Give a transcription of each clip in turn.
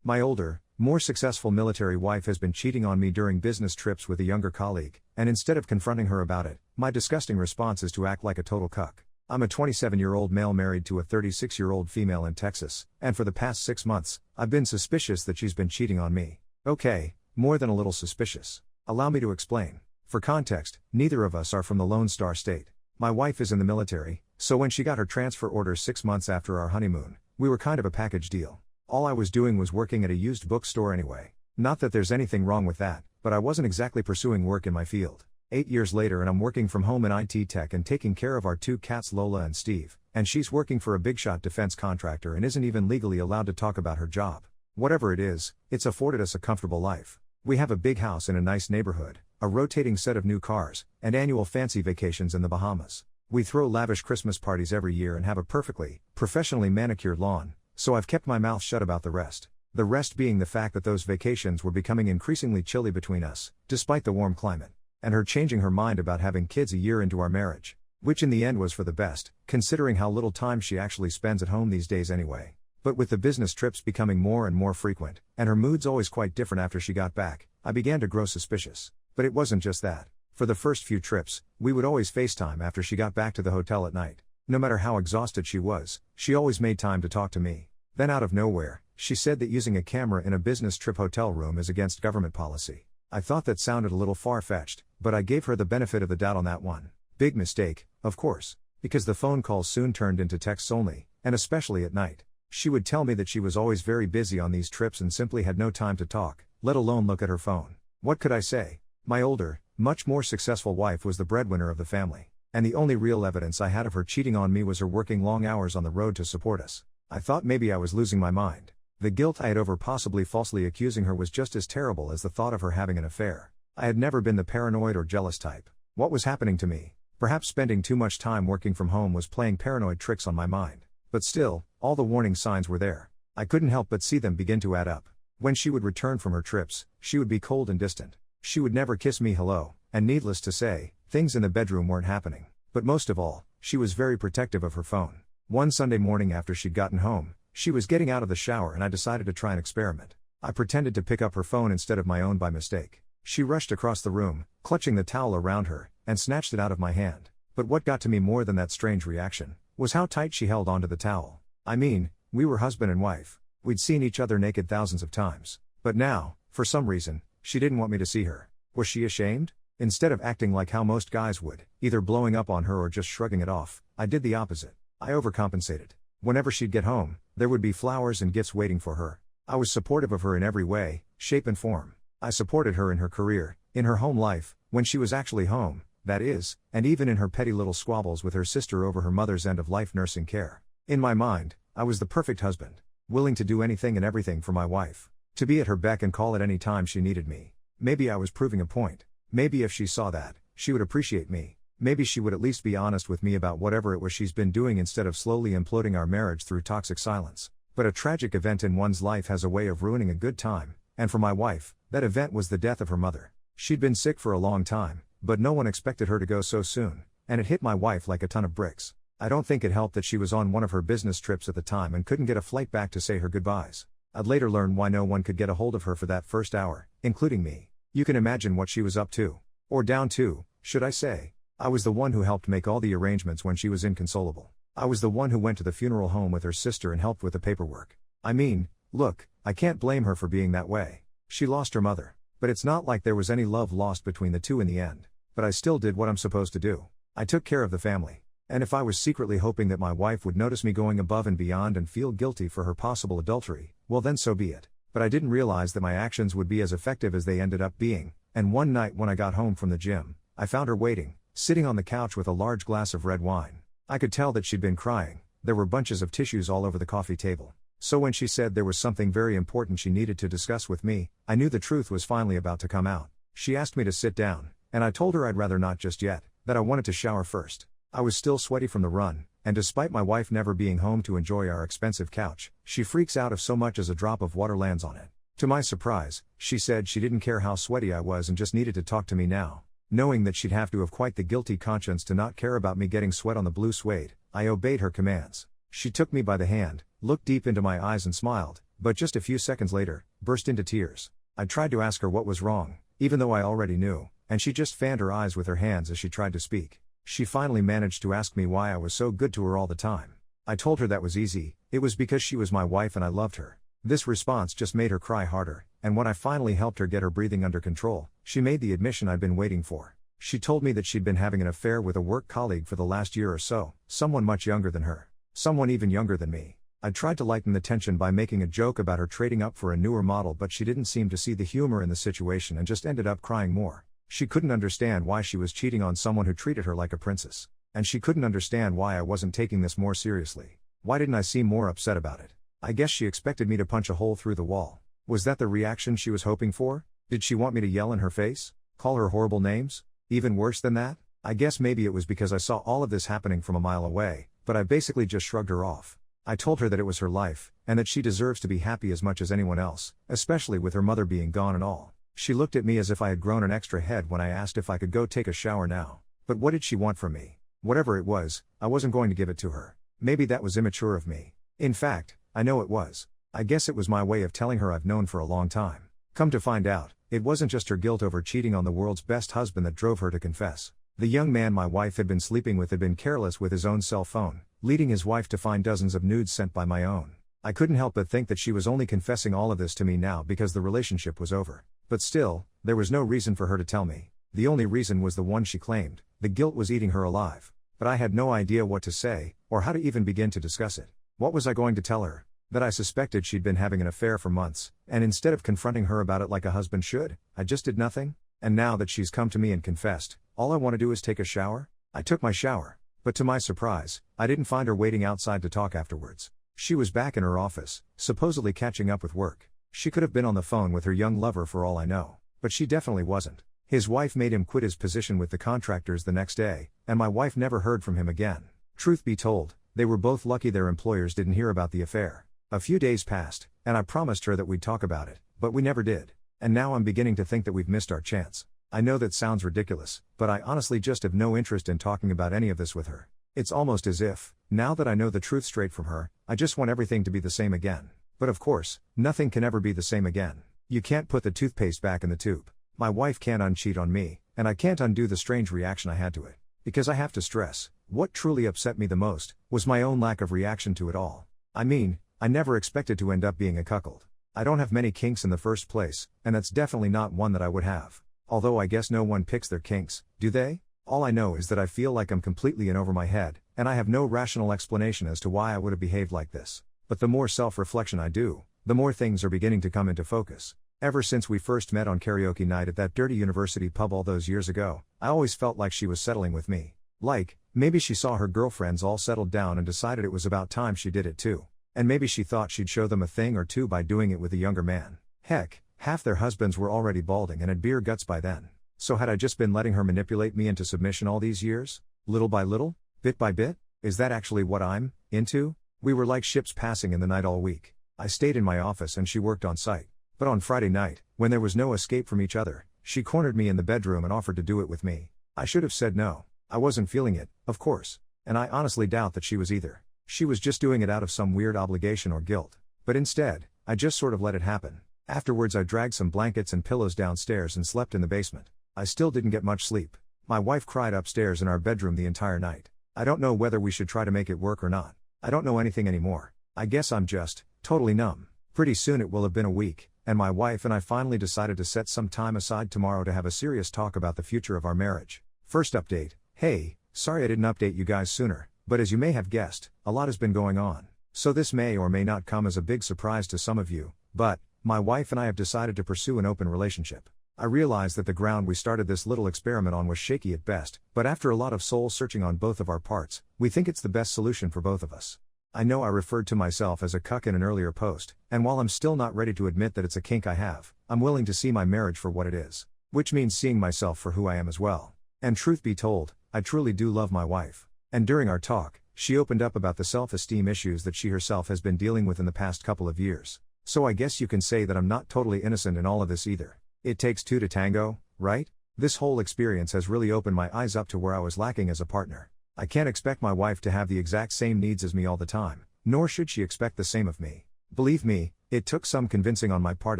My older, more successful military wife has been cheating on me during business trips with a younger colleague, and instead of confronting her about it, my disgusting response is to act like a total cuck. I'm a 27-year-old male married to a 36-year-old female in Texas, and for the past 6 months, I've been suspicious that she's been cheating on me. Okay, more than a little suspicious. Allow me to explain. For context, neither of us are from the Lone Star State. My wife is in the military, so when she got her transfer order 6 months after our honeymoon, we were kind of a package deal. All I was doing was working at a used bookstore anyway. Not that there's anything wrong with that, but I wasn't exactly pursuing work in my field. 8 years later and I'm working from home in IT tech and taking care of our 2 cats Lola and Steve, and she's working for a big shot defense contractor and isn't even legally allowed to talk about her job. Whatever it is, it's afforded us a comfortable life. We have a big house in a nice neighborhood, a rotating set of new cars, and annual fancy vacations in the Bahamas. We throw lavish Christmas parties every year and have a perfectly, professionally manicured lawn, so I've kept my mouth shut about the rest. The rest being the fact that those vacations were becoming increasingly chilly between us, despite the warm climate, and her changing her mind about having kids a year into our marriage, which in the end was for the best, considering how little time she actually spends at home these days anyway. But with the business trips becoming more and more frequent, and her moods always quite different after she got back, I began to grow suspicious. But it wasn't just that. For the first few trips, we would always FaceTime after she got back to the hotel at night. No matter how exhausted she was, she always made time to talk to me. Then out of nowhere, she said that using a camera in a business trip hotel room is against government policy. I thought that sounded a little far-fetched, but I gave her the benefit of the doubt on that one. Big mistake, of course, because the phone calls soon turned into texts only, and especially at night. She would tell me that she was always very busy on these trips and simply had no time to talk, let alone look at her phone. What could I say? My older, much more successful wife was the breadwinner of the family, and the only real evidence I had of her cheating on me was her working long hours on the road to support us. I thought maybe I was losing my mind. The guilt I had over possibly falsely accusing her was just as terrible as the thought of her having an affair. I had never been the paranoid or jealous type. What was happening to me? Perhaps spending too much time working from home was playing paranoid tricks on my mind. But still, all the warning signs were there. I couldn't help but see them begin to add up. When she would return from her trips, she would be cold and distant. She would never kiss me hello, and needless to say, things in the bedroom weren't happening. But most of all, she was very protective of her phone. One Sunday morning after she'd gotten home, she was getting out of the shower and I decided to try an experiment. I pretended to pick up her phone instead of my own by mistake. She rushed across the room, clutching the towel around her, and snatched it out of my hand. But what got to me more than that strange reaction was how tight she held onto the towel. I mean, we were husband and wife. We'd seen each other naked thousands of times. But now, for some reason, she didn't want me to see her. Was she ashamed? Instead of acting like how most guys would, either blowing up on her or just shrugging it off, I did the opposite. I overcompensated. Whenever she'd get home, there would be flowers and gifts waiting for her. I was supportive of her in every way, shape and form. I supported her in her career, in her home life, when she was actually home, that is, and even in her petty little squabbles with her sister over her mother's end-of-life nursing care. In my mind, I was the perfect husband, willing to do anything and everything for my wife. To be at her beck and call at any time she needed me. Maybe I was proving a point. Maybe if she saw that, she would appreciate me. Maybe she would at least be honest with me about whatever it was she's been doing instead of slowly imploding our marriage through toxic silence. But a tragic event in one's life has a way of ruining a good time, and for my wife, that event was the death of her mother. She'd been sick for a long time, but no one expected her to go so soon, and it hit my wife like a ton of bricks. I don't think it helped that she was on one of her business trips at the time and couldn't get a flight back to say her goodbyes. I'd later learn why no one could get a hold of her for that first hour, including me. You can imagine what she was up to. Or down to, should I say. I was the one who helped make all the arrangements when she was inconsolable. I was the one who went to the funeral home with her sister and helped with the paperwork. I mean, look, I can't blame her for being that way. She lost her mother. But it's not like there was any love lost between the two in the end. But I still did what I'm supposed to do. I took care of the family. And if I was secretly hoping that my wife would notice me going above and beyond and feel guilty for her possible adultery, well then so be it. But I didn't realize that my actions would be as effective as they ended up being, and one night when I got home from the gym, I found her waiting, sitting on the couch with a large glass of red wine. I could tell that she'd been crying. There were bunches of tissues all over the coffee table. So when she said there was something very important she needed to discuss with me, I knew the truth was finally about to come out. She asked me to sit down, and I told her I'd rather not just yet, that I wanted to shower first. I was still sweaty from the run, and despite my wife never being home to enjoy our expensive couch, she freaks out if so much as a drop of water lands on it. To my surprise, she said she didn't care how sweaty I was and just needed to talk to me now. Knowing that she'd have to have quite the guilty conscience to not care about me getting sweat on the blue suede, I obeyed her commands. She took me by the hand, looked deep into my eyes and smiled, but just a few seconds later, burst into tears. I tried to ask her what was wrong, even though I already knew, and she just fanned her eyes with her hands as she tried to speak. She finally managed to ask me why I was so good to her all the time. I told her that was easy, it was because she was my wife and I loved her. This response just made her cry harder, and when I finally helped her get her breathing under control, she made the admission I'd been waiting for. She told me that she'd been having an affair with a work colleague for the last year or so, someone much younger than her. Someone even younger than me. I tried to lighten the tension by making a joke about her trading up for a newer model, but she didn't seem to see the humor in the situation and just ended up crying more. She couldn't understand why she was cheating on someone who treated her like a princess. And she couldn't understand why I wasn't taking this more seriously. Why didn't I seem more upset about it? I guess she expected me to punch a hole through the wall. Was that the reaction she was hoping for? Did she want me to yell in her face? Call her horrible names? Even worse than that? I guess maybe it was because I saw all of this happening from a mile away, but I basically just shrugged her off. I told her that it was her life, and that she deserves to be happy as much as anyone else, especially with her mother being gone and all. She looked at me as if I had grown an extra head when I asked if I could go take a shower now. But what did she want from me? Whatever it was, I wasn't going to give it to her. Maybe that was immature of me. In fact, I know it was. I guess it was my way of telling her I've known for a long time. Come to find out, it wasn't just her guilt over cheating on the world's best husband that drove her to confess. The young man my wife had been sleeping with had been careless with his own cell phone, leading his wife to find dozens of nudes sent by my own. I couldn't help but think that she was only confessing all of this to me now because the relationship was over. But still, there was no reason for her to tell me. The only reason was the one she claimed: the guilt was eating her alive. But I had no idea what to say, or how to even begin to discuss it. What was I going to tell her? That I suspected she'd been having an affair for months, and instead of confronting her about it like a husband should, I just did nothing? And now that she's come to me and confessed, all I want to do is take a shower? I took my shower, but to my surprise, I didn't find her waiting outside to talk afterwards. She was back in her office, supposedly catching up with work. She could have been on the phone with her young lover for all I know, but she definitely wasn't. His wife made him quit his position with the contractors the next day, and my wife never heard from him again. Truth be told, they were both lucky their employers didn't hear about the affair. A few days passed, and I promised her that we'd talk about it, but we never did. And now I'm beginning to think that we've missed our chance. I know that sounds ridiculous, but I honestly just have no interest in talking about any of this with her. It's almost as if, now that I know the truth straight from her, I just want everything to be the same again. But of course, nothing can ever be the same again. You can't put the toothpaste back in the tube. My wife can't uncheat on me, and I can't undo the strange reaction I had to it. Because I have to stress, what truly upset me the most was my own lack of reaction to it all. I mean, I never expected to end up being a cuckold. I don't have many kinks in the first place, and that's definitely not one that I would have. Although I guess no one picks their kinks, do they? All I know is that I feel like I'm completely in over my head, and I have no rational explanation as to why I would have behaved like this. But the more self-reflection I do, the more things are beginning to come into focus. Ever since we first met on karaoke night at that dirty university pub all those years ago, I always felt like she was settling with me. Like, maybe she saw her girlfriends all settled down and decided it was about time she did it too. And maybe she thought she'd show them a thing or two by doing it with a younger man. Heck, half their husbands were already balding and had beer guts by then. So had I just been letting her manipulate me into submission all these years? Little by little? Bit by bit? Is that actually what I'm into? We were like ships passing in the night all week. I stayed in my office and she worked on site. But on Friday night, when there was no escape from each other, she cornered me in the bedroom and offered to do it with me. I should have said no. I wasn't feeling it, of course. And I honestly doubt that she was either. She was just doing it out of some weird obligation or guilt. But instead, I just sort of let it happen. Afterwards I dragged some blankets and pillows downstairs and slept in the basement. I still didn't get much sleep. My wife cried upstairs in our bedroom the entire night. I don't know whether we should try to make it work or not. I don't know anything anymore. I guess I'm just totally numb. Pretty soon it will have been a week, and my wife and I finally decided to set some time aside tomorrow to have a serious talk about the future of our marriage. First update: hey, sorry I didn't update you guys sooner, but as you may have guessed, a lot has been going on. So this may or may not come as a big surprise to some of you, but my wife and I have decided to pursue an open relationship. I realize that the ground we started this little experiment on was shaky at best, but after a lot of soul searching on both of our parts, we think it's the best solution for both of us. I know I referred to myself as a cuck in an earlier post, and while I'm still not ready to admit that it's a kink I have, I'm willing to see my marriage for what it is. Which means seeing myself for who I am as well. And truth be told, I truly do love my wife. And during our talk, she opened up about the self-esteem issues that she herself has been dealing with in the past couple of years. So I guess you can say that I'm not totally innocent in all of this either. It takes two to tango, right? This whole experience has really opened my eyes up to where I was lacking as a partner. I can't expect my wife to have the exact same needs as me all the time, nor should she expect the same of me. Believe me, it took some convincing on my part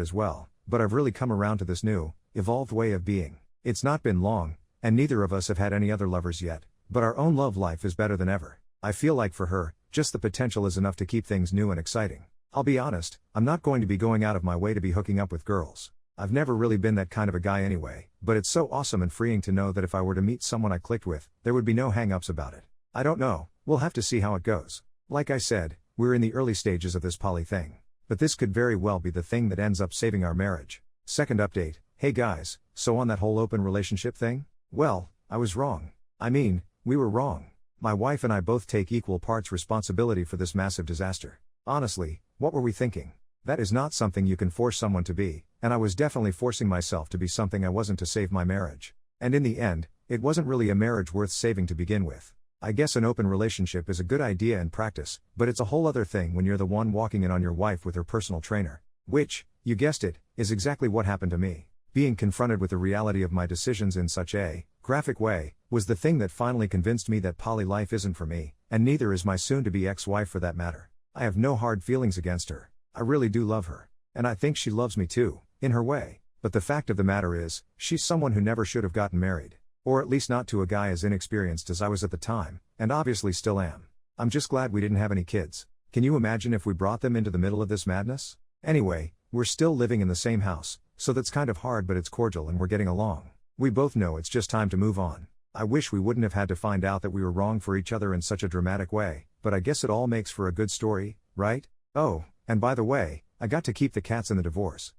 as well, but I've really come around to this new, evolved way of being. It's not been long, and neither of us have had any other lovers yet, but our own love life is better than ever. I feel like for her, just the potential is enough to keep things new and exciting. I'll be honest, I'm not going to be going out of my way to be hooking up with girls. I've never really been that kind of a guy anyway, but it's so awesome and freeing to know that if I were to meet someone I clicked with, there would be no hang-ups about it. I don't know, we'll have to see how it goes. Like I said, we're in the early stages of this poly thing. But this could very well be the thing that ends up saving our marriage. Second update, hey guys, so on that whole open relationship thing? Well, I was wrong. I mean, we were wrong. My wife and I both take equal parts responsibility for this massive disaster. Honestly, what were we thinking? That is not something you can force someone to be, and I was definitely forcing myself to be something I wasn't to save my marriage. And in the end, it wasn't really a marriage worth saving to begin with. I guess an open relationship is a good idea in practice, but it's a whole other thing when you're the one walking in on your wife with her personal trainer. Which, you guessed it, is exactly what happened to me. Being confronted with the reality of my decisions in such a graphic way was the thing that finally convinced me that poly life isn't for me, and neither is my soon-to-be ex-wife for that matter. I have no hard feelings against her. I really do love her. And I think she loves me too, in her way. But the fact of the matter is, she's someone who never should have gotten married. Or at least not to a guy as inexperienced as I was at the time, and obviously still am. I'm just glad we didn't have any kids. Can you imagine if we brought them into the middle of this madness? Anyway, we're still living in the same house, so that's kind of hard, but it's cordial and we're getting along. We both know it's just time to move on. I wish we wouldn't have had to find out that we were wrong for each other in such a dramatic way, but I guess it all makes for a good story, right? Oh, and by the way, I got to keep the cats in the divorce.